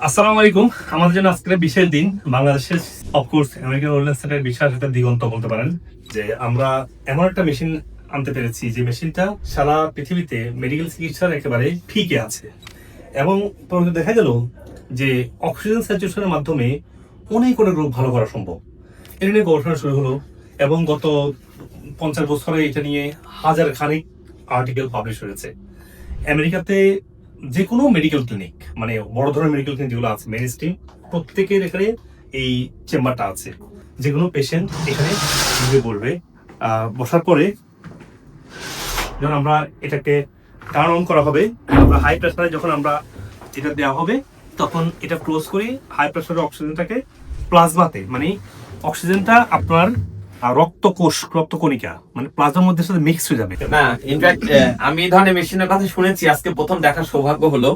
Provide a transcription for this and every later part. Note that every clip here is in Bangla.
আসসালামু আলাইকুম। আমাদের জন্য আজকের বিশেষ দিন। বাংলাদেশের অফকোর্স আমেরিকান ওয়েলনেস সেন্টারের বিশেষ একটা দিগন্ত বলতে পারেন যে আমরা এমন একটা মেশিন আনতে পেরেছি যে মেশিনটা সারা পৃথিবীতে মেডিকেল চিকিৎসার একেবারে ফিকে আছে এবং পরে দেখা গেল যে অক্সিজেন স্যাচুরেশনের মাধ্যমে অনেক রোগ ভালো করা সম্ভব। এটা নিয়ে গবেষণা শুরু হলো এবং গত 50 বছরে এটা নিয়ে হাজার খানিক আর্টিকেল পাবলিশ হয়েছে। আমেরিকাতে যে কোনো মেডিকেল ক্লিনিক, মানে বড় ধরনের মেডিকেল ক্লিনিক যেগুলো আছে মেইন স্ট্রিম, প্রত্যেকের এখানে এই চেম্বারটা আছে। যে কোনো পেশেন্ট এখানে ঢুকে পড়বে, বসার পরে যখন আমরা এটাকে টার্ন অন করা হবে, আমরা হাই প্রেসারে যখন আমরা এটা দেওয়া হবে তখন এটা ক্লোজ করে হাই প্রেসারের অক্সিজেনটাকে প্লাজমাতে, মানে অক্সিজেনটা আপনার রক্তকণিকা মানে প্লাজমার মধ্যে সাথে মিক্স হয়ে যাবে। না, ইনফ্যাক্ট আমি এই ধরনের মেশিনের কথা শুনেছি, আজকে প্রথম দেখার সৌভাগ্য হলো।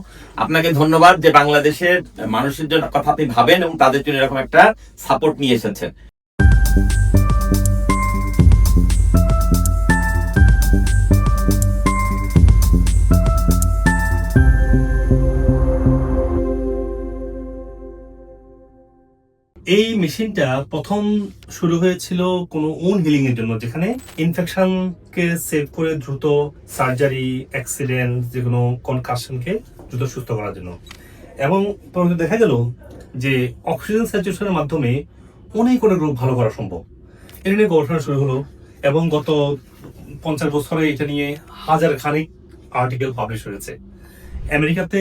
আপনাকে ধন্যবাদ যে বাংলাদেশের মানুষের জন্য কথা আপনি ভাবেন এবং তাদের জন্য এরকম একটা সাপোর্ট নিয়ে এসেছেন। এই মেশিনটা প্রথম শুরু হয়েছিল কোনো ওন হিলিং এর জন্য, যেখানে ইনফেকশনকে সেভ করে দ্রুত সার্জারি, অ্যাক্সিডেন্ট, যে কোনো কনকাশনকে দ্রুত সুস্থ করার জন্য। এবং পরে দেখা গেল যে অক্সিজেন স্যাচুরেশনের মাধ্যমে অনেক রোগ ভালো করা সম্ভব। এটা নিয়ে গবেষণা শুরু হলো এবং গত 50 বছরে এটা নিয়ে হাজার খানিক আর্টিকেল পাবলিশ হয়েছে। আমেরিকাতে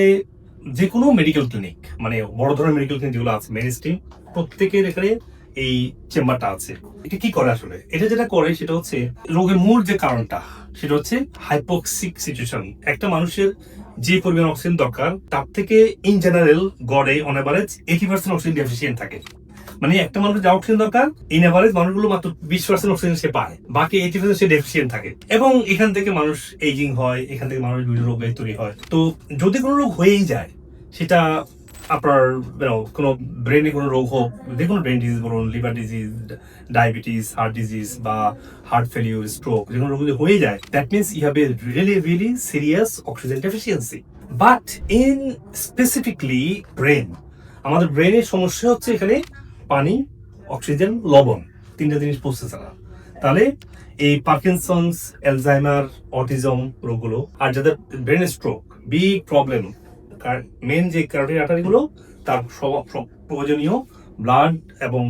যে কোনো মেডিকেল ক্লিনিক, মানে বড় ধরনের মেডিকেল ক্লিনিক যেগুলো আছে মেইন স্ট্রিম, প্রত্যেকের এখানে এই চেম্বারটা আছে। এটা কি করে আসলে? এটা যেটা করে সেটা হচ্ছে রোগের মূল যে কারণটা, সেটা হচ্ছে হাইপোক্সিক সিচুয়েশন। একটা মানুষের যে পরিমাণ অক্সিজেন দরকার তার থেকে ইন জেনারেল গড়ে অন এভারেজ 80% অক্সিজেন ডেফিসিয়েন্ট থাকে। মানে একটা মানুষের যা অক্সিজেন দরকার, ইন এভারেজ মানুষগুলো মাত্র 20% অক্সিজেন সে পায়, বাকি 80% সে ডেফিসিয়েন্ট থাকে। এবং এখান থেকে মানুষ এইজিং হয়, এখান থেকে মানুষ বিভিন্ন রোগ তৈরি হয়। তো যদি কোনো রোগ হয়েই যায়, সেটা আপনার কোনো ব্রেনে কোনো রোগ হোক, যে কোনো ব্রেন ডিজিজ বলুন, liver disease, diabetes, heart disease বা হার্ট ফেলিউর, স্ট্রোক, যে কোনো রোগ যদি হয়ে যায়, that means you have a really serious oxygen deficiency. But in specifically brain, আমাদের ব্রেনের সমস্যা হচ্ছে এখানে পানি, অক্সিজেন, লবণ, তিনটা জিনিস পৌঁছেছে না। তাহলে এই পার্কিনসন্স, অ্যালজাইমার, অটিজম রোগগুলো, আর যাদের brain stroke, big problem, main যে ক্যারোটিড আর্টারিগুলো, তার প্রয়োজনীয় ব্লাড এবং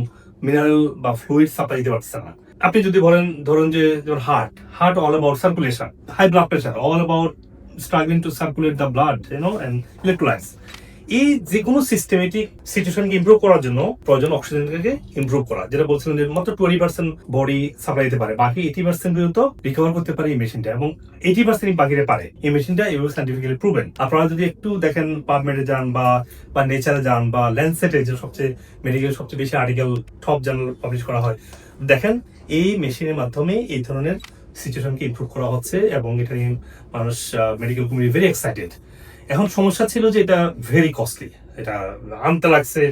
মিনারেল বা ফ্লুইড সাপ্লাই দিতে পারছে না। আপনি যদি বলেন, ধরুন যে heart all about circulation, high blood pressure all about struggling to circulate the blood and electrolytes. এই যে কোনো সিস্টেমেটিক সিচুয়েশনকে ইমপ্রুভ করার জন্য প্রয়োজন অক্সিজেনকে ইমপ্রুভ করা। যেটা বলছিলেন যে মাত্র 20% বডি সাপ্লাই দিতে পারে, বাকি 80% পর্যন্ত রিকভার করতে পারে এই মেশিনটা, এবং 80% বাকিটা পারে এই মেশিনটা। এভাবে সাইন্টিফিক্যালি প্রুভেন। আপনারা যদি একটু দেখেন, পাবমেডে যান বা নেচারে যান বা ল্যান্ডসেটে, যে সবচেয়ে মেডিকেল সবচেয়ে বেশি আর্টিকেল টপ জার্নাল পাবলিশ করা হয়, দেখেন এই মেশিনের মাধ্যমে এই ধরনের সিচুয়েশনকে ইমপ্রুভ করা হচ্ছে এবং এটা নিয়ে মানুষ, মেডিকেল কমিউনিটি ভেরি এক্সাইটেড। এখন সমস্যা ছিল যে এটা ভেরি কস্টলি। এটা আনতে লাগছে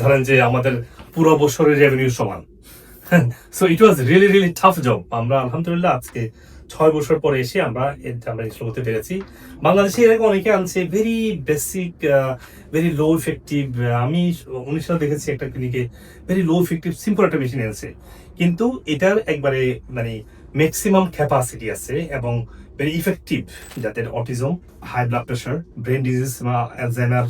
ধরেন যে আমাদের পুরো বছরের রেভিনিউ সমান। So it was really tough job. আমরা আলহামদুলিল্লাহ আজকে 6 বছর পরে এসে আমরা ইনস্টল করতে পেরেছি। বাংলাদেশে এরকম অনেকে আনছে very basic, very low effective. আমি 19 সালে দেখেছি একটা ক্লিনিকে ভেরি লো ইফেক্টিভ সিম্পল একটা মেশিন এনেছে, কিন্তু এটার একবারে মানে ম্যাক্সিমাম ক্যাপাসিটি আছে এবং ভেরি ইফেক্টিভ, যাদের autism, high blood pressure, brain disease বা অ্যালজাইমার,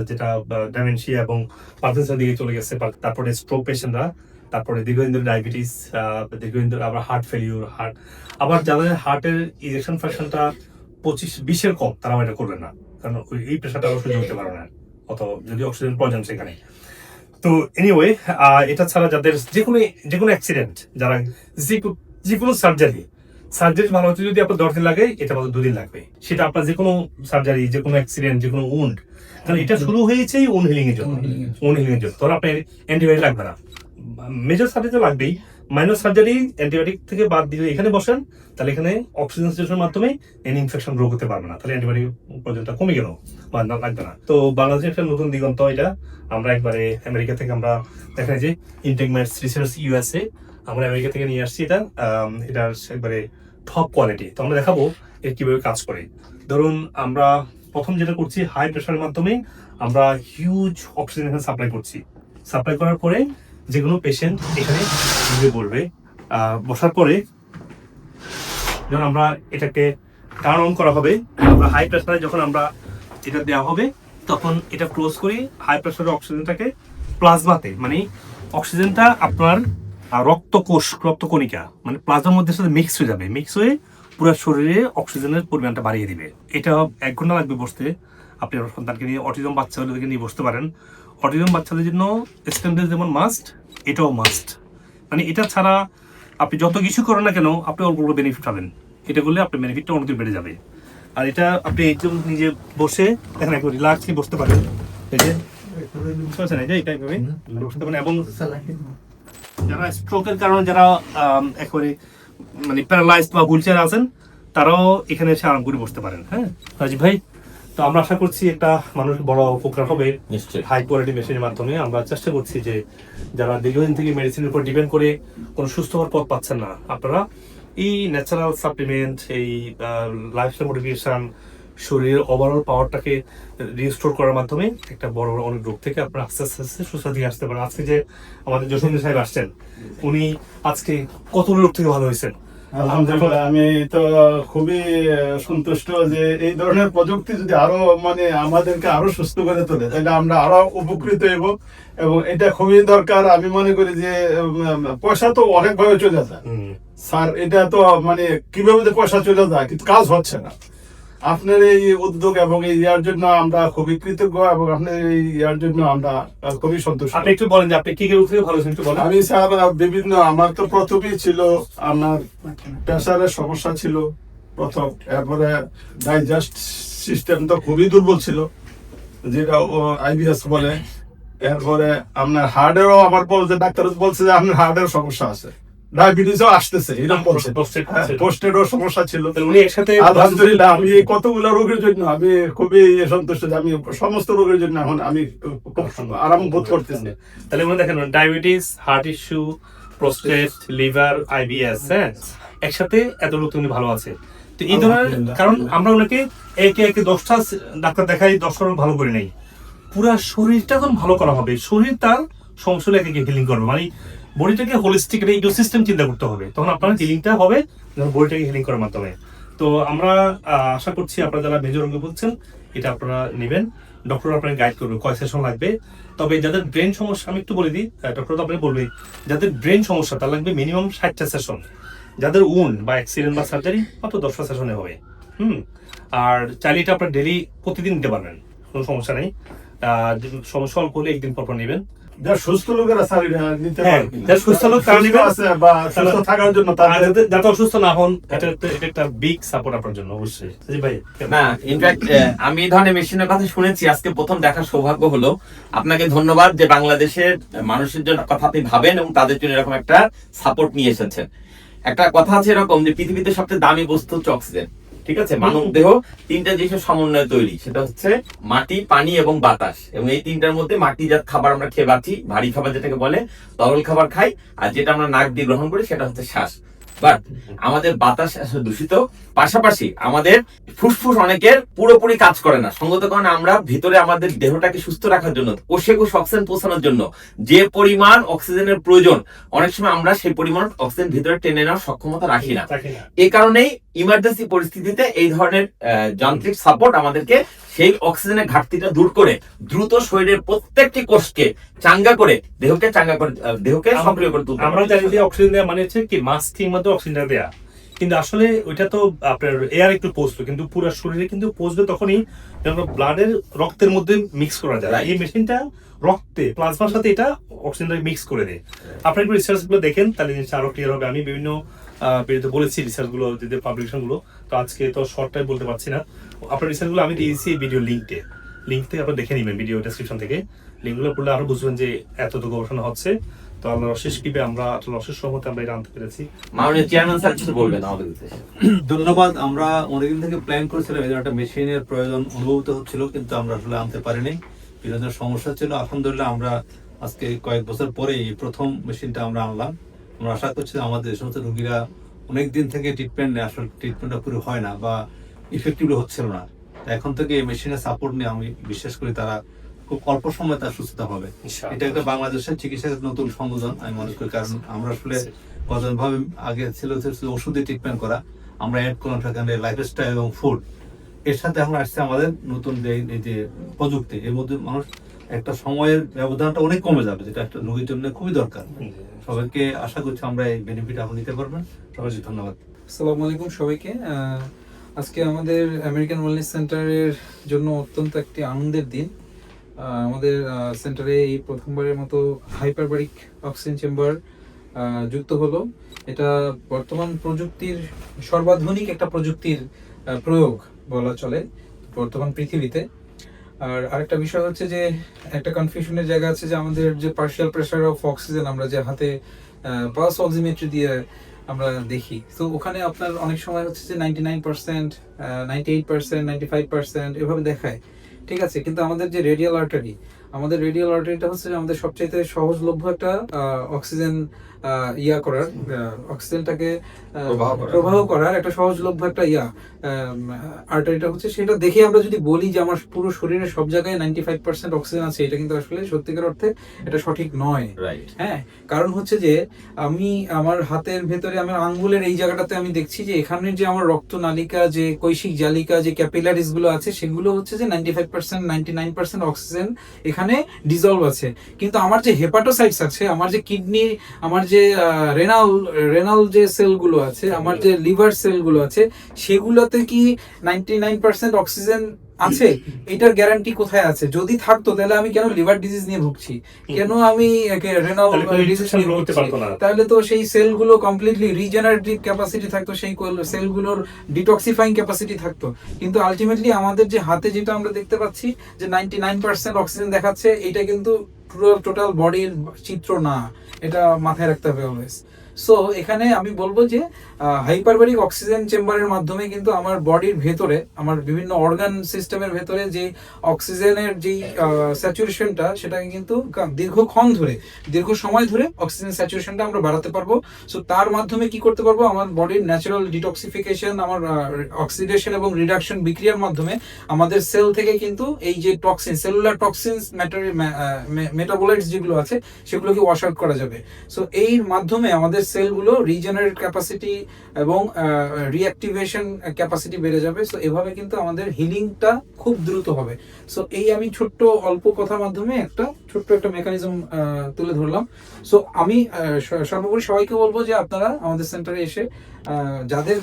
যেটা ডেমেনশিয়া এবং পার্কিনসনের দিকে চলে গেছে, তারপরে স্ট্রোক পেশেন্টরা, তারপরে দীর্ঘদিন ধরে ডায়াবেটিস, দীর্ঘদিন ধরে আবার হার্ট ফেলিউর, আবার যাদের হার্টের ইজেকশন ফ্র্যাকশনটা 25-20-এর কম, তারা এটা করবে না, কারণ এই প্রেশারটা সহ্য করতে পারে না, অত যদি অক্সিজেন প্রয়োজন সেখানে। তো এনিওয়ে, এটা ছাড়া যাদের যে কোনো অ্যাক্সিডেন্ট, যারা যে কোনো সার্জারি ভালো হতে যদি আপনার 10 দিন লাগে, এটা আমাদের 2 দিন লাগবে। সেটা আপনার যে কোনো সার্জারি, যে কোনো অ্যাক্সিডেন্ট, যে কোনো উন্ড, কারণ এটা শুরু হয়েছেই ওন হিলিং এর জন্য। ধর আপনার অ্যান্টিবায়োটিক লাগবে না, মেজর সার্জারি তো লাগবেই, মাইনর সার্জারি অ্যান্টিবায়োটিক থেকে বাদ দিয়ে এখানে বসেন, তাহলে এখানে অক্সিজেন সিচুয়েশনের মাধ্যমে এনি ইনফেকশন গ্রো করতে পারবে না, তাহলে অ্যান্টিবায়োটিক পর্যন্ত কমে গেল বা লাগবে না। তো বাংলাদেশের একটা নতুন দিগন্ত এটা। আমরা একবারে আমেরিকা থেকে আমরা দেখা যায় যে ইনটেকমেন্টস রিসার্চ ইউএসএ, আমরা আমেরিকা থেকে নিয়ে আসছি এটা। এটার একবারে টপ কোয়ালিটি। তো আমরা দেখাবো এর কিভাবে কাজ করে। ধরুন আমরা প্রথম যেটা করছি, হাই প্রেশারের মাধ্যমে আমরা হিউজ অক্সিজেন এখানে সাপ্লাই করছি। সাপ্লাই করার পরে যে কোনো পেশেন্ট এখানে ঘুরে পড়বে। বসার পরে যখন আমরা এটাকে টার্ন অন করা হবে, আমরা হাই প্রেসারে যখন আমরা এটা দেওয়া হবে তখন এটা ক্লোজ করি হাই প্রেসারের অক্সিজেনটাকে প্লাজমাতে, মানে অক্সিজেনটা আপনার রক্তকণিকা মানে প্লাজমার মধ্যে সাথে মিক্স হয়ে যাবে, মিক্স হয়ে পুরো শরীরে অক্সিজেনের পরিমাণটা বাড়িয়ে দিবে। এটা 1 ঘন্টা লাগবে বসতে। আপনি আপনার সন্তানকে নিয়ে, অটিজম বাচ্চাদেরকে নিয়ে বসতে পারেন। অটিজম বাচ্চাদের জন্য স্ট্যান্ডার্ড যেমন মাস্ট, এটাও মাস্ট। মানে এটা ছাড়া আপনি যত কিছু করেন না কেন আপনি অল্প অল্প বেনিফিট পাবেন। এটা করলে আপনার বেনিফিটটা অনেক বেড়ে যাবে। আর এটা আপনি একদম নিজে বসে দেখেন, একদম রিল্যাক্সলি বসতে পারেন। এই যে এইভাবে বসতে পারেন। এবং যারা স্ট্রোকের কারণে যারা একেবারে মানে প্যারালাইজড বা হুইল চেয়ার আছেন তারাও এখানে এসে আরাম করে বসতে পারেন। হ্যাঁ রাজীব ভাই, তো আমরা আশা করছি একটা মানুষ বড় উপকার হবে হাই কোয়ালিটি মেশিনের মাধ্যমে। আমরা চেষ্টা করছি যে যারা দীর্ঘদিন থেকে মেডিসিনের উপর ডিপেন্ড করে কোনো সুস্থ হওয়ার পথ পাচ্ছেন না, আপনারা এই ন্যাচারাল সাপ্লিমেন্ট, এই লাইফস্টাইল মডিফিকেশন, শরীরের ওভারঅল পাওয়ারটাকে রিস্টোর করার মাধ্যমে একটা বড় বড় অনেক রোগ থেকে আপনারা আস্তে আস্তে আস্তে সুস্থ দিকে আসতে পারেন। আজকে যে আমাদের জসিমুদ্দিন সাহেব আসছেন, উনি আজকে কত রোগ থেকে ভালো হয়েছেন? আলহামদুলিল্লাহ, আমি তো খুবই সন্তুষ্ট যে এই ধরনের প্রযুক্তি যদি আরো মানে আমাদেরকে আরো সুস্থ করে তোলে তাহলে আমরা আরো উপকৃত হইব, এবং এটা খুবই দরকার। আমি মনে করি যে পয়সা তো অনেকভাবে চলে যায় স্যার, এটা তো মানে কিভাবে যে পয়সা চলে যায় কিন্তু কাজ হচ্ছে না। আপনার এই উদ্যোগ এবং এই ইয়ার জন্য আমরা খুবই কৃতজ্ঞ, এবং আপনার এই ইয়ার জন্য আমরা খুবই সন্তুষ্ট। আপনি একটু বলেন যে আপনি কি কি রোগ থেকে ভালো হয়েছেন একটু বলেন। আমি স্যার বিভিন্ন, আমার তো প্রথমেই ছিল আমার প্রেসারের সমস্যা ছিল প্রথম, এরপরে ডাইজেস্ট সিস্টেম তো খুবই দুর্বল ছিল যেটা আইবিএস বলে। এরপরে আপনার হার্টেরও আমার বলছে, ডাক্তার বলছে যে আপনার হার্টের সমস্যা আছে, ডায়াবেটিসও আসতেছে এরকম বলছে, পোস্টেডও সমস্যা ছিল। উনি একসাথে আলহামদুলিল্লাহ আমি এই কতগুলো রোগের জন্য আমি খুবই সন্তুষ্ট যে আমি সমস্ত রোগের জন্য এখন আমি আরাম বোধ করতেছি। তাহলে উনি দেখেন diabetes, heart issue, prostate, liver, IBS, হ্যাঁ একসাথে এত লোক উনি ভালো আছে। তো এই ধরনের, কারণ আমরা ওনাকে একে একে 10টা ডাক্তার দেখাই, 10টা রোগ ভালো করে নেই। পুরা শরীরটা যখন ভালো করা হবে, শরীর তার সমস্যা একে একে হিলিং করবে, মানে বডিটাকে হোলিস্টিক একটা ইকোসিস্টেম চিন্তা করতে হবে, তখন আপনার হিলিংটা হবে বডিটাকে হিলিং করার মাধ্যমে। তো আমরা আশা করছি আপনারা যারা মেজর রোগে বলছেন এটা আপনারা নেবেন, ডক্টর আপনাকে গাইড করবে কয় সেশন লাগবে। তবে যাদের ব্রেন সমস্যা, আমি একটু বলে দিই, ডক্টর তো আপনাকে বলবে যাদের ব্রেন সমস্যা তার লাগবে মিনিমাম 60টা সেশন। যাদের উন বা অ্যাক্সিডেন্ট বা সার্জারি মাত্র 10টা সেশনে হবে। আর চাইলে এটা আপনার ডেলি প্রতিদিন নিতে পারবেন, কোনো সমস্যা নেই। সমস্যা অল্প হলে একদিন পর নেবেন। যারা সুস্থ লোকেরা স্যার এটা নিতে হ্যাঁ, পারবে, যারা সুস্থ লোক তারা নিবে, আছে বা সুস্থ থাকার জন্য তাদের যাতে অসুস্থ না হন, এটা একটা বিগ সাপোর্ট আপনার জন্য অবশ্যই। জি ভাই, না ইনফ্যাক্ট আমি এই ধরনের মেশিনের কথা শুনেছি, আজকে প্রথম দেখার সৌভাগ্য হলো। আপনাকে ধন্যবাদ যে বাংলাদেশের মানুষের জন্য কথা আপনি ভাবেন এবং তাদের জন্য এরকম একটা সাপোর্ট নিয়ে এসেছেন। একটা কথা আছে এরকম যে পৃথিবীতে সবচেয়ে দামি বস্তু হচ্ছে অক্সিজেন, ঠিক আছে? মানব দেহ 3টা জিনিসের সমন্বয়ে তৈরি, সেটা হচ্ছে মাটি, পানি এবং বাতাস। এবং এই 3টার মধ্যে মাটিজাত খাবার আমরা খেয়ে বাঁচি, ভারী খাবার যেটাকে বলে, তরল খাবার খাই, আর যেটা আমরা নাক দিয়ে গ্রহণ করি সেটা হচ্ছে শ্বাস। বাট আমাদের বাতাস আসলে দূষিত, পাশাপাশি আমাদের ফুসফুস অনেকের পুরোপুরি কাজ করে না। সঙ্গত কারণে আমরা ভিতরে আমাদের দেহটাকে সুস্থ রাখার জন্য, কোষে কোষ অক্সিজেন পৌঁছানোর জন্য যে পরিমাণ অক্সিজেনের প্রয়োজন, অনেক সময় আমরা সেই পরিমাণ অক্সিজেন ভিতরে টেনে নেওয়ার সক্ষমতা রাখি না। এই কারণেই ইমার্জেন্সি পরিস্থিতিতে এই ধরনের যান্ত্রিক সাপোর্ট আমাদেরকে সেই অক্সিজেনের ঘাটতিটা দূর করে দ্রুত শরীরের প্রত্যেকটি কোষকে চাঙ্গা করে দেহকে সক্রিয় করে তুলতে। আমরা জানি যে অক্সিজেন দেওয়া মানে হচ্ছে কি মাস্কের মধ্যে অক্সিজেনটা দেয়া, কিন্তু আসলে ওইটা তো আপনার এয়ার একটু পৌঁছবে, কিন্তু পুরো শরীরে কিন্তু পৌঁছবে তখনই যখন ব্লাডের রক্তের মধ্যে মিক্স করা যায়। এই মেশিনটা রক্তে প্লাজমার সাথে এটা অক্সিজেনটা মিক্স করে দেয়। আপনি একটু রিসার্চ গুলো দেখেন তাহলে জিনিসটা আরো ক্লিয়ার হবে। আমি বিভিন্ন ভিডিওতে বলেছি রিসার্চ গুলো, যে পাবলিকেশন গুলো, তো আজকে তো শর্টটাই বলতে পারছি না। আপনার রিসার্চ গুলো আমি দিয়েছি ভিডিও লিঙ্ক থেকে আপনারা দেখে নেবেন, ভিডিও ডেসক্রিপশন থেকে লিঙ্কগুলো পড়লে আরো বুঝবেন যে এত তো গবেষণা হচ্ছে। তো আল্লাহর অশেষ কৃপে আমরা অশেষ সহমতে আমরা এটা আনতে পেরেছি। মাননীয় চেয়ারম্যান স্যার কিছু বলবেন আমাদের উদ্দেশ্যে। ধন্যবাদ। আমরা অনেকদিন থেকে প্ল্যান করেছিলাম, এই একটা মেশিনের প্রয়োজন অনুভূত হচ্ছিল, কিন্তু আমরা আসলে আনতে পারিনি, বিভিন্ন সমস্যা ছিল। আলহামদুলিল্লাহ আমরা আজকে কয়েক বছর পরে এই প্রথম মেশিনটা আমরা আনলাম। আমরা আশা করছি আমাদের সমস্ত রোগীরা অনেকদিন থেকে ট্রিটমেন্ট নেয়, আসলে ট্রিটমেন্টটা পুরো হয় না বা ইফেক্টিভলি হচ্ছিল না। এখন থেকে এই মেশিনের সাপোর্ট নিয়ে আমি বিশ্বাস করি তারা খুব অল্প সময় তার সুস্থতা হবে। এটা একটা বাংলাদেশের চিকিৎসার নতুন সংযোজন আমি মনে করি, কারণ আমরা আসলে গতভাবে আগে ছিল শুধু ওষুধে ট্রিটমেন্ট করা, আমরা অ্যাড করলাম সেখানে লাইফস্টাইল এবং ফুড, এর সাথে এখন আসছে আমাদের নতুন যে প্রযুক্তি, এর মধ্যে মানুষ একটা সময়ের ব্যবধানটা অনেক কমে যাবে, যেটা একটা রোগীর জন্য খুবই দরকার। সবাইকে আশা করছি আমরা এই বেনিফিট আপনি নিতে পারবেন। সবাইকে ধন্যবাদ। আসসালামু আলাইকুম সবাইকে। আজকে আমাদের আমেরিকান ওয়েলনেস সেন্টারের জন্য অত্যন্ত একটি আনন্দের দিন। আমাদের সেন্টারে এই প্রথমবারের মতো হাইপারবারিক অক্সিজেন চেম্বার যুক্ত হলো। এটা বর্তমান প্রযুক্তির সর্বাধুনিক একটা প্রযুক্তির প্রয়োগ বলা চলে বর্তমান পৃথিবীতে। আর আরেকটা বিষয় হচ্ছে যে একটা কনফিউশনের জায়গা আছে যে আমাদের যে পার্শিয়াল প্রেসার অফ অক্সিজেন আমরা যে হাতে পালস অক্সিমেট্রি দিয়ে আমরা দেখি, তো ওখানে আপনার অনেক সময় হচ্ছে যে 99%, 98%, 95% এভাবে দেখায়, ঠিক আছে। কিন্তু আমাদের যে রেডিয়াল আর্টারিটা হচ্ছে আমাদের সবচাইতে সহজলভ্য একটা অক্সিজেন করার, অক্সিজেনটাকে প্রবাহ করার একটা সহজলভ্য একটা আর্টারিটা হচ্ছে। সেটা দেখে আমরা যদি বলি যে আমার পুরো শরীরের সব জায়গায় 95% অক্সিজেন আছে, এটা কিন্তু আসলে সত্যিকার অর্থে এটা সঠিক নয়। হ্যাঁ, কারণ হচ্ছে যে আমি আমার হাতের ভেতরে আমার আঙ্গুলের এই জায়গাটাতে আমি দেখছি যে এখানের যে আমার রক্তনালিকা, যে কৈশিক জালিকা, যে ক্যাপিলারিজ গুলো আছে, সেগুলো হচ্ছে যে 95%, 99% অক্সিজেন এখানে ডিজলভ আছে। কিন্তু আমার যে হেপাটোসাইটস আছে, আমার যে কিডনি, আমার যে রেনাল যে সেলগুলো আছে, আমার যে লিভার সেলগুলো আছে, সেগুলোতে কি 99% অক্সিজেন আছে? এটার গ্যারান্টি কোথায় আছে? যদি থাকতো তাহলে আমি কেন লিভার ডিজিজ নিয়ে ভুগছি, কেন আমি রেনাল ডিজিজ নিয়ে ভুগছি? তাহলে তো সেই সেলগুলো কমপ্লিটলি রিজেনারেটিভ ক্যাপাসিটি থাকতো, সেই সেলগুলোর ডিটক্সিফাইং ক্যাপাসিটি থাকতো। কিন্তু আলটিমেটলি আমাদের যে হাতে যেটা আমরা দেখতে পাচ্ছি যে 99% অক্সিজেন দেখাচ্ছে, এটা কিন্তু পুরো টোটাল বডির চিত্র না, এটা মাথায় রাখতে হবে অলওয়েজ। সো এখানে আমি বলবো যে হাইপারবারিক অক্সিজেন চেম্বারের মাধ্যমে কিন্তু আমার বডির ভেতরে, আমার বিভিন্ন অর্গান সিস্টেমের ভেতরে যে অক্সিজেনের যে স্যাচুরেশনটা, সেটাকে কিন্তু দীর্ঘ সময় ধরে অক্সিজেন স্যাচুরেশনটা আমরা বাড়াতে পারবো। সো তার মাধ্যমে কি করতে পারবো, আমার বডির ন্যাচারাল ডিটক্সিফিকেশন, আমার অক্সিডেশন এবং রিডাকশন বিক্রিয়ার মাধ্যমে আমাদের সেল থেকে কিন্তু এই যে টক্সিন, সেলুলার টক্সিনস, মেটাবোলাইটস যেগুলো আছে, সেগুলোকে ওয়াশ আউট করা যাবে। সো এই মাধ্যমে আমাদের সেলগুলো রিজেনারেট ক্যাপাসিটি এবং রিঅ্যাক্টিভেশন ক্যাপাসিটি বেড়ে যাবে। সো এভাবে কিন্তু আমাদের হিলিংটা খুব দ্রুত হবে। সো এই আমি অল্প কথার মাধ্যমে ছোট্ট একটা মেকানিজম তুলে ধরলাম। সো আমি সর্বোপরি সবাইকে বলবো যে আপনারা আমাদের সেন্টারে এসে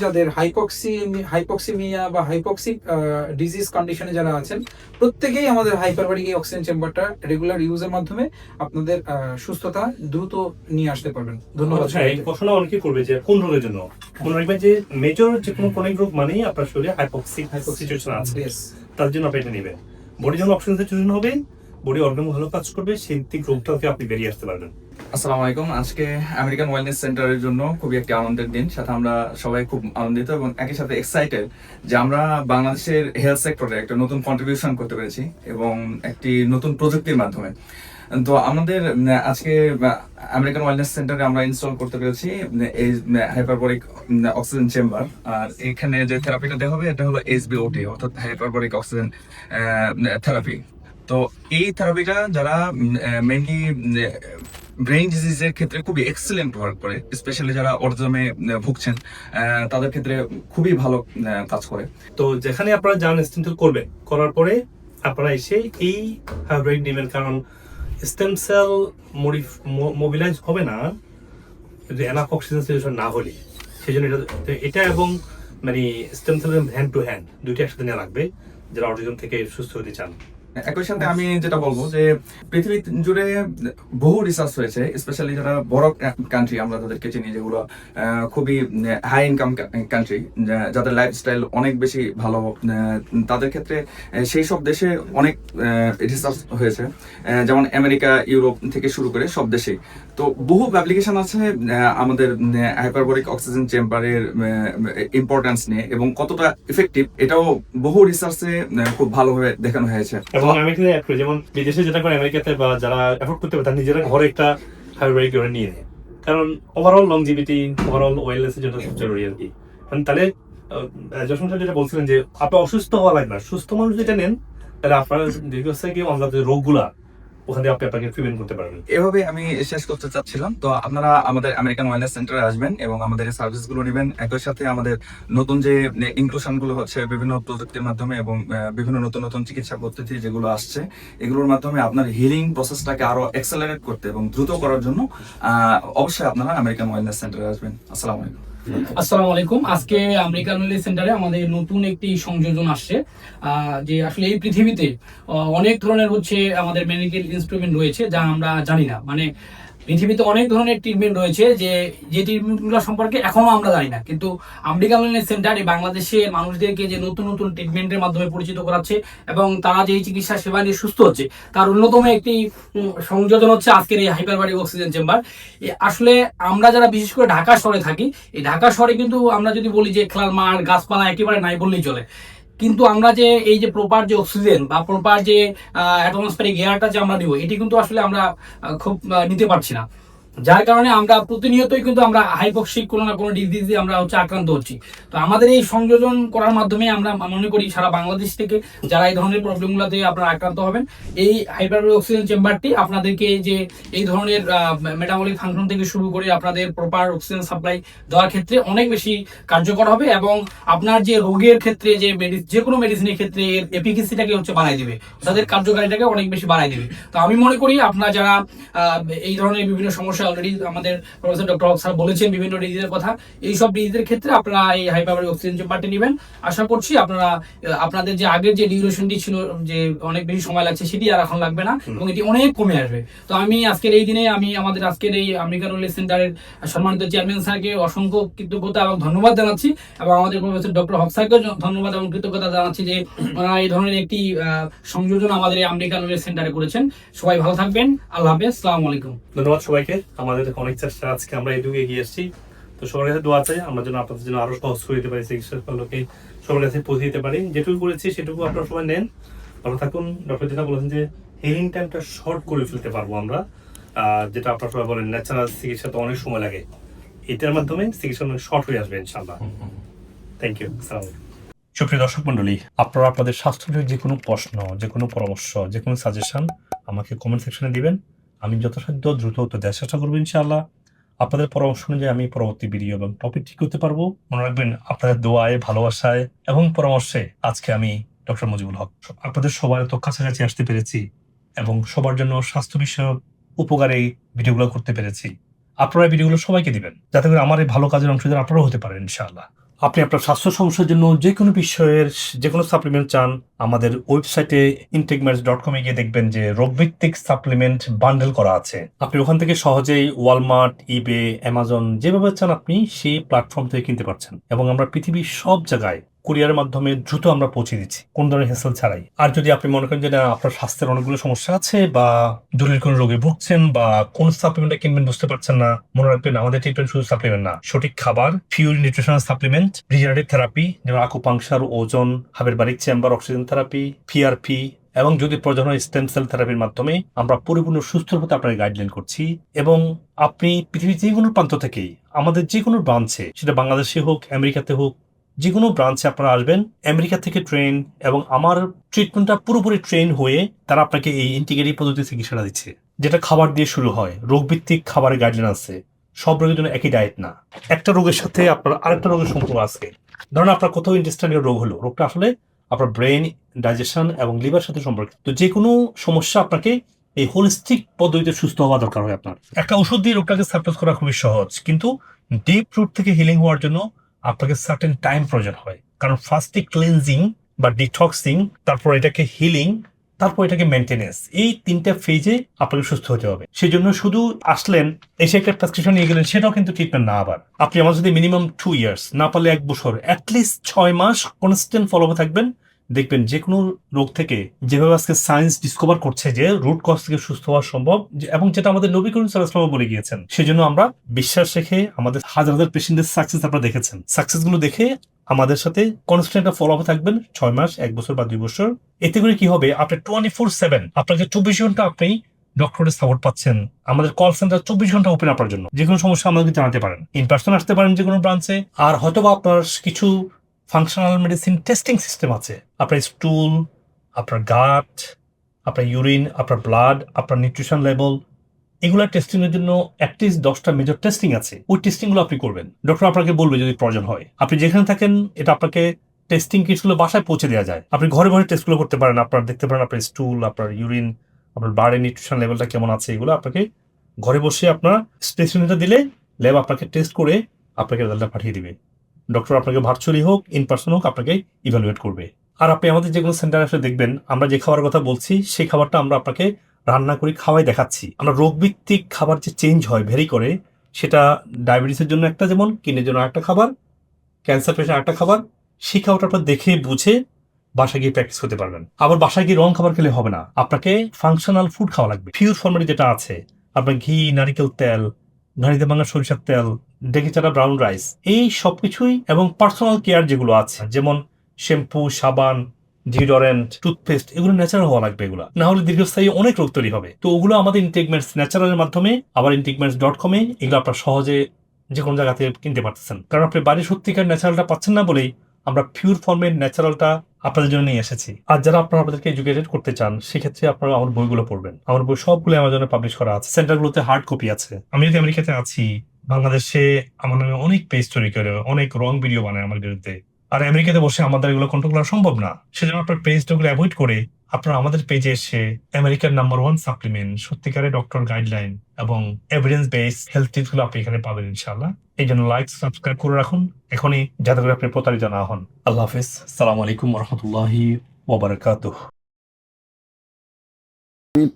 যাদের হাইপক্সিমিয়া বা হাইপক্সিক ডিজিজ কন্ডিশনে যারা আছেন, প্রত্যেকেই আমাদের হাইপারবারিক এই অক্সিজেন চেম্বারটা রেগুলার ইউজের মাধ্যমে আপনাদের সুস্থতা দ্রুত নিয়ে আসতে পারবেন। ধন্যবাদ। এই প্রশ্ন অনেকেই করবে যে কোন রোগের জন্য, মনে রাখবেন যে মেজর যে কোনো ক্রনিক রোগ মানেই আপনার শরীরে হাইপক্সিক সিচুয়েশন আছে, তার জন্য আপনি এটা নেবেন। বডি যখন অক্সিজেন সিচুয়েশন হবে, বডি অর্গান ভালো কাজ করবে, সেই দিক রোগটা থেকে আপনি বেরিয়ে আসতে পারবেন। আসসালামু আলাইকুম। আজকে আমেরিকান ওয়েলনেস সেন্টারের জন্য খুবই একটি আনন্দের দিন, সাথে আমরা সবাই খুব আনন্দিত এবং একই সাথে এক্সাইটেড যে আমরা বাংলাদেশের হেলথ সেক্টরে একটা নতুন কন্ট্রিবিউশন করতে পেরেছি এবং একটি নতুন প্রযুক্তির মাধ্যমে। তো আমাদের আজকে আমেরিকান ওয়েলনেস সেন্টারে আমরা ইনস্টল করতে পেরেছি এই হাইপারবারিক অক্সিজেন চেম্বার। আর এখানে যে থেরাপিটা দেওয়া হবে, এটা হলো HBOT, অর্থাৎ হাইপারবারিক অক্সিজেন থেরাপি। তো এই থেরাপিটা যারা মেইনলি ব্রেইন ডিজিজের ক্ষেত্রে খুবই এক্সেলেন্ট ওয়ার্ক করে, স্পেশালি যারা অটিজমে ভুগছেন, তাদের ক্ষেত্রে খুবই ভালো কাজ করে। তো যেখানে আপনারা যান স্টেম সেল করবেন, করার পরে আপনারা এসে এই হাইব্রিড নেবেন, কারণ স্টেম সেল মোবিলাইজ হবে না যদি এনাফ অক্সিজেন সিচুয়েশন না হলে। সেই জন্য এটা এবং মানে stem cell hand to hand দুইটা একসাথে নেওয়া লাগবে যারা অটিজম থেকে সুস্থ হতে চান। একই সাথে আমি যেটা বলবো যে পৃথিবী জুড়ে বহু রিসার্চ হয়েছে, স্পেশালি যারা বড় কান্ট্রি আমরা তাদেরকে চিনি, যেগুলো খুবই হাই ইনকাম কান্ট্রি, যাদের লাইফস্টাইল অনেক বেশি ভালো, তাদের ক্ষেত্রে সেই সব দেশে অনেক রিসার্চ হয়েছে, যেমন আমেরিকা, ইউরোপ থেকে শুরু করে সব দেশেই। তো বহু অ্যাপ্লিকেশন আছে আমাদের হাইপারবারিক অক্সিজেন চেম্বারের ইম্পর্টেন্স নিয়ে এবং কতটা ইফেক্টিভ, এটাও বহু রিসার্চে খুব ভালোভাবে দেখানো হয়েছে। এবং আমি এখানে অ্যাড করি, যেমন বিদেশে যেটা করে আমেরিকাতে বা যারা এফোর্ড করতে পারে, তারা নিজেরা ঘরে একটা হাইব্রিড করে নিয়ে নেয়, কারণ ওভারঅল লংজিভিটি, ওভারঅল ওয়েলনেসের জন্য খুব জরুরি আর কি। কারণ তাহলে যশোর যেটা বলছিলেন যে আপনি অসুস্থ হওয়া লাগবে না, সুস্থ মানুষ যেটা নেন তাহলে আপনার দেখতে হচ্ছে কি আমরা যে রোগগুলা ওখান থেকে আপনি আপনাকে প্রিভেন্ট করতে পারবেন। এভাবে আমি শেষ করতে চাচ্ছিলাম। তো আপনারা আমাদের আমেরিকান ওয়েলনেস সেন্টারে আসবেন এবং আমাদের এই সার্ভিসগুলো নেবেন। একই সাথে আমাদের নতুন যে ইনক্লুশন গুলো হচ্ছে বিভিন্ন প্রযুক্তির মাধ্যমে এবং বিভিন্ন নতুন নতুন চিকিৎসা পদ্ধতি যেগুলো আসছে, এগুলোর মাধ্যমে আপনার হিলিং প্রসেসটাকে আরো এক্সেলারেট করতে এবং দ্রুত করার জন্য অবশ্যই আপনারা আমেরিকান ওয়েলনেস সেন্টারে আসবেন। আসসালামু আলাইকুম। আসসালামু আলাইকুম। আজকে আমেরিকান ওয়েলনেস সেন্টারে আমাদের নতুন একটি সংযোজন আসছে, যে আসলে এই পৃথিবীতে অনেক ধরনের হচ্ছে আমাদের মেডিকেল ইনস্ট্রুমেন্ট রয়েছে যা আমরা জানি না। মানে পৃথিবীতে অনেক ধরনের ট্রিটমেন্ট রয়েছে যে ট্রিটমেন্টগুলো সম্পর্কে এখনো আমরা জানি না, কিন্তু আমেরিকান ওয়েলনেস সেন্টার এই বাংলাদেশের মানুষদেরকে যে নতুন নতুন ট্রিটমেন্টের মাধ্যমে পরিচিত করাচ্ছে এবং তারা যে চিকিৎসা সেবা নিয়ে সুস্থ হচ্ছে তার অন্যতম একটি সংযোজন হচ্ছে আজকের এই হাইপারবারিক অক্সিজেন চেম্বার। আসলে আমরা যারা বিশেষ করে ঢাকা শহরে থাকি, এই ঢাকা শহরে কিন্তু আমরা যদি বলি যে খেলার মাঠ গাছপালা একেবারে নাই বললেই চলে, কিন্তু আমরা যে এই যে প্রপার যে অক্সিজেন বা প্রপার যে অ্যাটমসফিয়ারিক এয়ারটা যে আমরা নিব, এটি কিন্তু আসলে আমরা খুব নিতে পারছি না। যার কারণে আমরা প্রতিনিয়তই কিন্তু আমরা হাইপক্সিক কোনো না কোনো ডিজিজে আমরা হচ্ছে আক্রান্ত হচ্ছি। তো আমাদের এই সংযোজন করার মাধ্যমে আমরা মনে করি সারা বাংলাদেশ থেকে যারা এই ধরনের প্রবলেমগুলোতে আপনারা আক্রান্ত হবেন, এই হাইপারবারিক অক্সিজেন চেম্বারটি আপনাদেরকে যে এই ধরনের মেটাবলিক ফাংশন থেকে শুরু করে আপনাদের প্রপার অক্সিজেন সাপ্লাই দেওয়ার ক্ষেত্রে অনেক বেশি কার্যকর হবে এবং আপনার যে রোগের ক্ষেত্রে যে কোনো মেডিসিনের ক্ষেত্রে এর এফিকেসিটাকে হচ্ছে বাড়াই দেবে, তাদের কার্যকারিতাকে অনেক বেশি বাড়াই দেবে। তো আমি মনে করি আপনারা যারা এই ধরনের বিভিন্ন সমস্যা অলরেডি আমাদের প্রফেসর ডক্টর হক স্যার বলেছেন বিভিন্ন ডিজিজের কথা, এই সব ডিজিজের ক্ষেত্রে আপনারা এই হাইপারবারিক অক্সিজেন চেম্বারটি নেবেন। আশা করছি আপনারা আপনাদের যে আগের যে ডিউরেশনটি ছিল যে অনেক বেশি সময় লাগছে সেটি আর এখন লাগবে না এবং এটি অনেক কমে আসবে। তো আমি আজকের এই দিনে আমাদের আজকের এই আমেরিকান ওয়েলনেস সেন্টারের সম্মানিত চেয়ারম্যান স্যারকে অসংখ্য কৃতজ্ঞতা এবং ধন্যবাদ জানাচ্ছি এবং আমাদের প্রফেসর ডক্টর হক স্যারকে ধন্যবাদ এবং কৃতজ্ঞতা জানাচ্ছি যে ওনারা এই ধরনের একটি সংযোজন আমাদের এই আমেরিকান ওয়েলনেস সেন্টারে করেছেন। সবাই ভালো থাকবেন। আল্লাহ হাফেজ। আসসালামু আলাইকুম। ধন্যবাদ সবাইকে। আমাদের অনেক চেষ্টা, আজকে আমরা এদিকে এগিয়ে এসেছি। তো সবার কাছে দোয়া চাই আমরা যেন আপনাদের জন্য আরো সহজ করে দিতে পারি, চিকিৎসাগুলোকে সবার কাছে পৌঁছে দিতে পারি। যেটুকু করেছি সেটুকু আপনারা সবাই নেন, ভালো থাকুন। ডক্টর যেটা বলেছেন যে হিলিং টাইমটা শর্ট করে ফেলতে পারবো আমরা, যেটা আপনারা সবাই বলেন ন্যাচারাল চিকিৎসা তো অনেক সময় লাগে, এটার মাধ্যমে চিকিৎসা অনেক শর্ট হয়ে আসবে ইনশাআল্লাহ। Thank you. আসসালামু আলাইকুম। সুপ্রিয় দর্শক মন্ডলী, আপনারা আপনাদের স্বাস্থ্য নিয়ে যে কোনো প্রশ্ন, যে কোনো পরামর্শ, যে কোনো সাজেশন আমাকে কমেন্ট সেকশনে দিবেন। আমি যথাসাধ্য দ্রুত উত্তর দেওয়ার চেষ্টা করবো ইনশাআল্লাহ। আপনাদের পরামর্শ অনুযায়ী আমি পরবর্তী ভিডিও এবং টপিক ঠিক করতে পারবো। মনে রাখবেন আপনাদের দোয়ায়, ভালোবাসায় এবং পরামর্শে আজকে আমি ডক্টর মুজিবুল হক আপনাদের সবার তো কাছাকাছি আসতে পেরেছি এবং সবার জন্য স্বাস্থ্য বিষয়ক উপকারে ভিডিওগুলো করতে পেরেছি। আপনারা ভিডিওগুলো সবাইকে দিবেন যাতে করে আমার এই ভালো কাজের অংশীদার আপনারাও হতে পারেন ইনশাআল্লাহ। আপনি আপনার স্বাস্থ্য সমস্যার জন্য যে কোনো বিষয়ের যে কোনো সাপ্লিমেন্ট চান, আমাদের ওয়েবসাইটে intakematch.com গিয়ে দেখবেন যে রোগভিত্তিক সাপ্লিমেন্ট বান্ডেল করা আছে। আপনি ওখান থেকে সহজেই ওয়ালমার্ট, ইবে, অ্যামাজন যেভাবে চান আপনি সেই প্ল্যাটফর্ম থেকে কিনতে পারছেন এবং আমরা পৃথিবীর সব জায়গায় কুরিয়ারের মাধ্যমে দ্রুত আমরা পৌঁছে দিচ্ছি, কোন ধরনের হেসেল ছাড়াই। আর যদি আপনি মনে করেন যে না আপনার স্বাস্থ্যের অনেকগুলো সমস্যা আছে বা জরুরি কোনো রোগে ভুগছেন বা কোন সাপ্লিমেন্টটা কিনবেন বুঝতে পারছেন না, মনে রাখবেন আমাদের ট্রিটমেন্ট শুধু সাপ্লিমেন্ট না, সঠিক খাবার, pure nutritional supplement, regenerative therapy যেমন আকুপাংশার, ওজন, hyperbaric chamber, oxygen therapy, PRP এবং যদি প্রয়োজন হয় স্টেম সেল থেরাপির মাধ্যমে আমরা পরিপূর্ণ সুস্থ হতে আপনাকে গাইডলাইন করছি। এবং আপনি পৃথিবীর যে কোনো প্রান্ত থেকেই আমাদের যে কোনো ব্রাঞ্চে, সেটা বাংলাদেশে হোক, আমেরিকাতে হোক, যে কোনো ব্রাঞ্চে আপনারা আসবেন, আমেরিকা থেকে ট্রেন এবং আমার ট্রিটমেন্টটা পুরোপুরি ট্রেন হয়ে তারা আপনাকে এই ইন্টিগ্রেটিভ পদ্ধতি চিকিৎসাটা দিচ্ছে, যেটা খাবার দিয়ে শুরু হয়। রোগভিত্তিক খাবারের গাইডলাইন আছে, সব রোগের জন্য একই ডায়েট না, একটা রোগের সাথে আপনার আরেকটা রোগের সম্পর্ক আছে। ধরুন আপনার কোথাও ইন্টেস্টাইনাল রোগ হলো, রোগটা আসলে আপনার ব্রেন, ডাইজেশন এবং লিভার সাথে সম্পর্কিত। তো যে কোনো সমস্যা আপনাকে এই হোলিস্টিক পদ্ধতিতে সুস্থ হওয়া দরকার হয়। আপনার একটা ওষুধ দিয়ে রোগটাকে সাপ্রেস করা খুবই সহজ, কিন্তু ডিপ রুট থেকে হিলিং হওয়ার জন্য আপনাকে সার্টেন টাইম প্রয়োজন হয়। কারণ ফার্স্টে ক্লিনজিং বা ডিটক্সিং, তারপর এটাকে হিলিং, তারপর এটাকে মেনটেনেন্স, এই তিনটা ফেজে আপনাকে সুস্থ হতে হবে। সেই জন্য শুধু আসলেন, এসে একটা প্রেসক্রিপশন নিয়ে গেলেন, সেটাও কিন্তু ট্রিটমেন্ট না। আবার আপনি আমার যদি মিনিমাম 2 years, না পারলে 1 বছর, অ্যাটলিস্ট 6 মাস কনস্ট্যান্ট ফলো আপ থাকবেন, দেখবেন যে কোনো রোগ থেকে যেভাবে আজকে সায়েন্স ডিসকভার করছে যে রুট কজ থেকে সুস্থ হওয়া সম্ভব, এবং যেটা আমাদের নবী করিম সাল্লাল্লাহু আলাইহি ওয়াসাল্লাম বলে গিয়েছেন। সেজন্য আমরা বিশ্বাস রেখে আমাদের হাজার হাজার পেশেন্টের সাকসেস আপনারা দেখেছেন, সাকসেসগুলো দেখে আমাদের সাথে কনস্ট্যান্ট ফলো আপ থাকবেন 6 মাস, 1 বছর বা 2 বছর। এতে করে কি হবে, আপনি 24/7 আপনাকে 24 ঘন্টা আপনি ডক্টরের সাপোর্ট পাচ্ছেন। আমাদের কল সেন্টার 24 ঘন্টা ওপেন আপনার জন্য। যে কোনো সমস্যা আমাদেরকে জানাতে পারেন, ইন পার্সন আসতে পারেন যে কোনো ব্রাঞ্চে। আর হয়তো বা আপনার কিছু ফাংশনাল মেডিসিন টেস্টিং সিস্টেম আছে, আপনার স্টুল, আপনার গাট, আপনার ইউরিন, আপনার ব্লাড, আপনার নিউট্রিশন লেভেল, এগুলা টেস্টিং এর জন্য অ্যাটলিস্ট 10টা মেজর টেস্টিং আছে। ওই টেস্টিং গুলো আপনি করবেন, ডক্টর আপনাকে বলবে যদি প্রয়োজন হয়। আপনি যেখানে থাকেন এটা আপনাকে টেস্টিং কিটস গুলো বাসায় পৌঁছে দেওয়া যায়। আপনি ঘরে ঘরে টেস্ট গুলো করতে পারেন। আপনার দেখতে পারেন আপনার স্টুল, আপনার ইউরিন, আপনার ব্লাডের নিউট্রিশন লেভেলটা কেমন আছে, এগুলো আপনাকে ঘরে বসে আপনার স্পেসিমেনটা দিলে ল্যাব আপনাকে টেস্ট করে আপনাকে রেজাল্টটা পাঠিয়ে দিবে। ডক্টর আপনাকে ভার্চুয়ালি হোক ইন পার্সন হোক আপনাকে ইভ্যালুয়েট করবে। আর আপনি আমাদের যেগুলো সেন্টারে আসলে দেখবেন আমরা যে খাবারের কথা বলছি সেই খাবারটা আমরা আপনাকে রান্না করে খাওয়াই দেখাচ্ছি। আমরা রোগভিত্তিক খাবার যে চেঞ্জ হয় ভেরি করে, সেটা ডায়াবেটিসের জন্য একটা, যেমন কিডনির জন্য একটা খাবার, ক্যান্সার পেশেন্ট একটা খাবার, সেই খাবারটা আপনার দেখে বুঝে বাসায় গিয়ে প্র্যাকটিস করতে পারবেন। আবার বাসায় গিয়ে রং খাবার খেলে হবে না, আপনাকে ফাংশনাল ফুড খাওয়া লাগবে। পিওর ফর্মেটে যেটা আছে আপনার ঘি, নারিকেল তেল, নারীতে ভাঙা সরিষার তেল, ডেকে চাটা ব্রাউন রাইস, এই সবকিছুই, এবং পার্সোনাল কেয়ার যেগুলো আছে যেমন শ্যাম্পু, সাবান, ডিওডোরেন্ট, টুথপেস্ট, এগুলো ন্যাচারাল হওয়া লাগবে। এগুলো না হলে দীর্ঘস্থায়ী অনেক রোগ তৈরি হবে। তো ওগুলো আমাদের ইন্টিগমেন্টস ন্যাচারালের মাধ্যমে, আবার ইন্টিগমেন্টস.com এগুলো আপনার সহজে যে কোনো জায়গা থেকে কিনতে পারতেছেন। কারণ আপনি বাড়ির সত্যিকার ন্যাচারালটা পাচ্ছেন না বলেই আমরা পিওর ফর্মের ন্যাচারালটা আপনাদের জন্য নিয়ে এসেছি। আর যারা আপনারা আপনাদেরকে এডুকেটেড করতে চান সেক্ষেত্রে আপনারা আমার বইগুলো পড়বেন। আমার বই সবগুলো অ্যামাজনে পাবলিশ করা আছে, সেন্টারগুলোতে হার্ড কপি আছে। আমি যদি আমেরিকাতে আছি, বাংলাদেশে আমার নামে অনেক পেজ তৈরি করে অনেক রং ভিডিও বানায় আমার বিরুদ্ধে, আর আমেরিকাতে বসে আমাদের এগুলো কন্ট্রোল করা সম্ভব না। সেজন্য আপনার পেজটাগুলো অ্যাভয়েড করে আপনারা আমাদের পেজে এসে আমেরিকার নাম্বার 1 সাপ্লিমেন্ট, সত্যিকারের ডক্টর গাইডলাইন এবং এভিডেন্স বেস হেলথ টিপস গুলো আপনি এখানে পাবেন ইনশাআল্লাহ। এই জন্য লাইক, সাবস্ক্রাইব করে রাখুন এখনই, যাতে করে আপনি প্রতারিত না হন। আল্লাহ হাফেজ, আসসালামু আলাইকুম ওয়া রাহমাতুল্লাহি ওয়া বারাকাতুহু।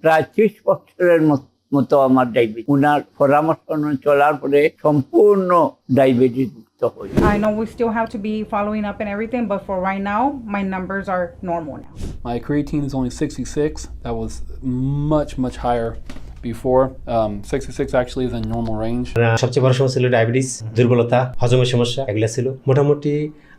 প্রায় 30 বছরের মতো আমার ডায়াবেটিস, ওনার পরামর্শ অনুযায়ী চলার পরে সম্পূর্ণ ডায়াবেটিস মুক্ত হই। I know we still have to be following up and everything, but for right now, my numbers are normal now. My creatine is only 66. That was much higher before. 66 actually is in normal range. সবচেয়ে বড় সমস্যা ছিল ডায়াবেটিস, দুর্বলতা, হজমের সমস্যা, এগুলো ছিল। মোটামুটি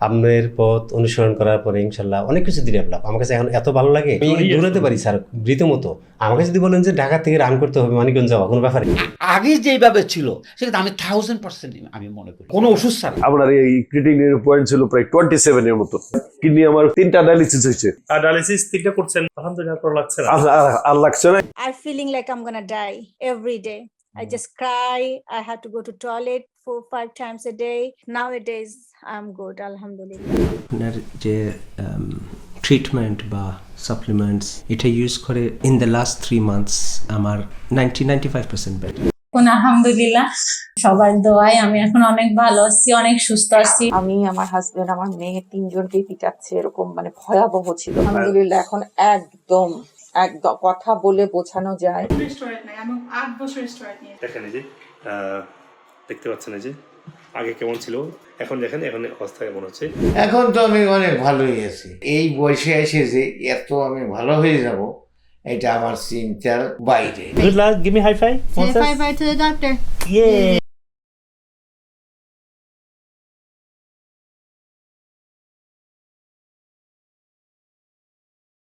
আপনার পথ অনুসরণ করার পরে ইনশাল্লাহ অনেক কিছু দিয়ে ডেভেলপ। আমার কাছে এখন এত ভালো লাগে, আমি দৌড়াতে পারি স্যার রীতিমতো। আমাকে যদি বলেন যে ঢাকা থেকে রান করতে হবে মানিকগঞ্জ যাওয়া, কোনো ব্যাপার নেই। আগে যেভাবে ছিল সেটা আমি 1000% আমি মনে করি কোনো ওষুধ ছাড়া। আপনার এই ক্রিটিনিনের পয়েন্ট ছিল প্রায় 27 এর মতো। কিডনি আমার 3টা ডায়ালিসিস হয়েছে। আর ডায়ালিসিস 3টা করছেন, আলহামদুলিল্লাহ, ভালো লাগছে না? আর লাগছে না। I'm feeling like I'm gonna die every day. I just cry. I had to go to toilet 4-5 times a day. Nowadays, I'm good, alhamdulillah. আপনার যে ট্রিটমেন্ট বা সাপ্লিমেন্টস এটা ইউজ করে ইন দ্য লাস্ট 3 মান্থস আমার 95% বেটার। আলহামদুলিল্লাহ, সবার দোয়ায় আমি এখন অনেক ভালো আছি, অনেক সুস্থ আছি। আমি, আমার হাজবেন্ড, আমার মেয়ে 3জনকেই পিটাচ্ছে, এরকম মানে ভয়াবহ ছিল। আলহামদুলিল্লাহ এখন একদম কথা বলে বোঝানো যায়। দেখেন এই যে দেখতে পাচ্ছেন এই যে আগে কেমন ছিল, এখন দেখেন এখন অবস্থা কেমন হচ্ছে। এখন তো আমি অনেক ভালোই আছি। এই বয়সে এসে যে এত আমি ভালো হয়ে যাব এটা আমার চিন্তার বাইরে। Good luck, give me high five. Say bye bye to the doctor. Yeah.